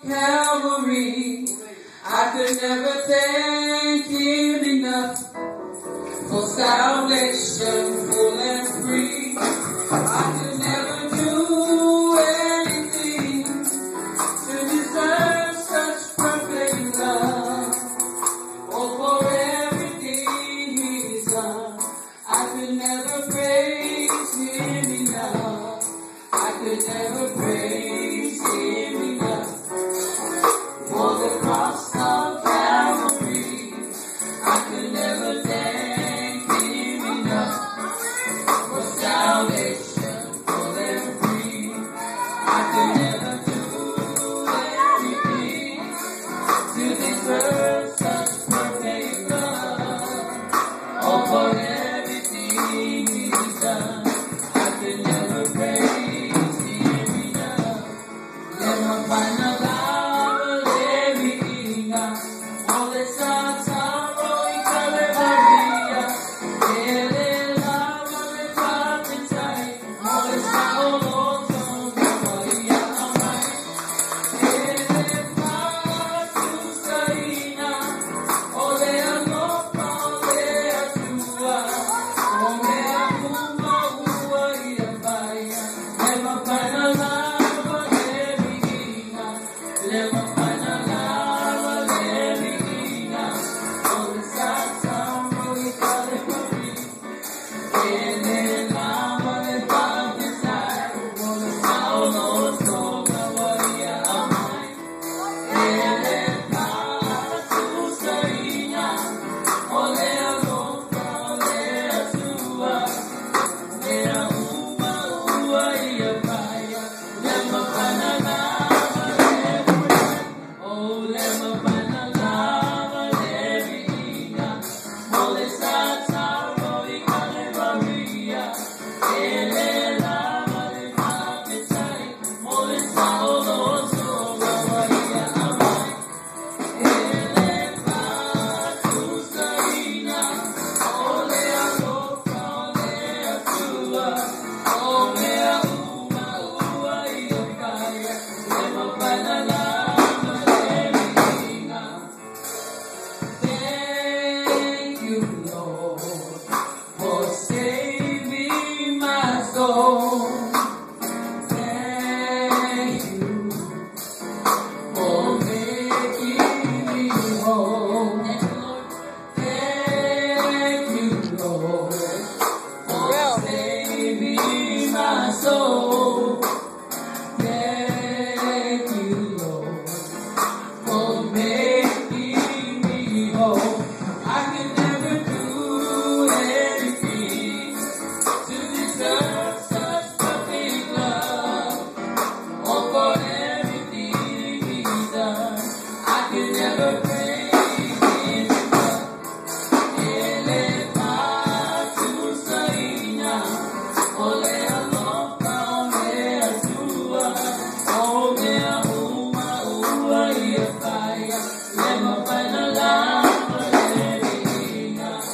Calvary. I could never thank Him enough for salvation full and free. I could never do anything to deserve such perfect love. Oh, for everything He's done, I could never praise Him enough. I could never praise Him enough for the cross of Calvary. I could never thank Him enough for salvation full and free. I could never do anything to deserve such perfect love. Oh, for everything He's done, I could never praise Him enough. Let my final love living up. All the stars are rolling Calvary. Ele lava le papitai. All the stars are rolling Calvary. Ele patu sarina. Ole alopa, ole atua. Ole akuma ua ia baia. Let my final love living up. Let my final love living up. All the stars are rolling Calvary. Ele lava le papitai. All the stars are rolling Calvary. Ele patu sarina. Ole alopa, ole atua. Ole akuma ua ia baia. Let my final love living up. Oh, let my final love living up. All the stars are rolling Calvary. Ele lava le papitai. All the stars are rolling Calvary. Ele patu sarina. Ole alopa, ole atua. Ole akuma ua ia baia. Let my final love living up. Thank you, Lord, for saving my soul. Thank you for making me whole. Thank you, Lord, for saving my soul. Thank you, Lord, for making me whole. I could never do anything to deserve such perfect love. Oh, for everything He's done, I could never praise Him enough. Ele patu sarina. Ole alopa, ole atua. Ole akuma ua ia baia. Let my final love living up.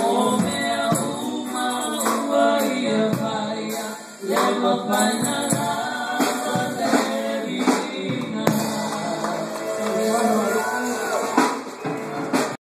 Ole akuma ua ia baia. Let my final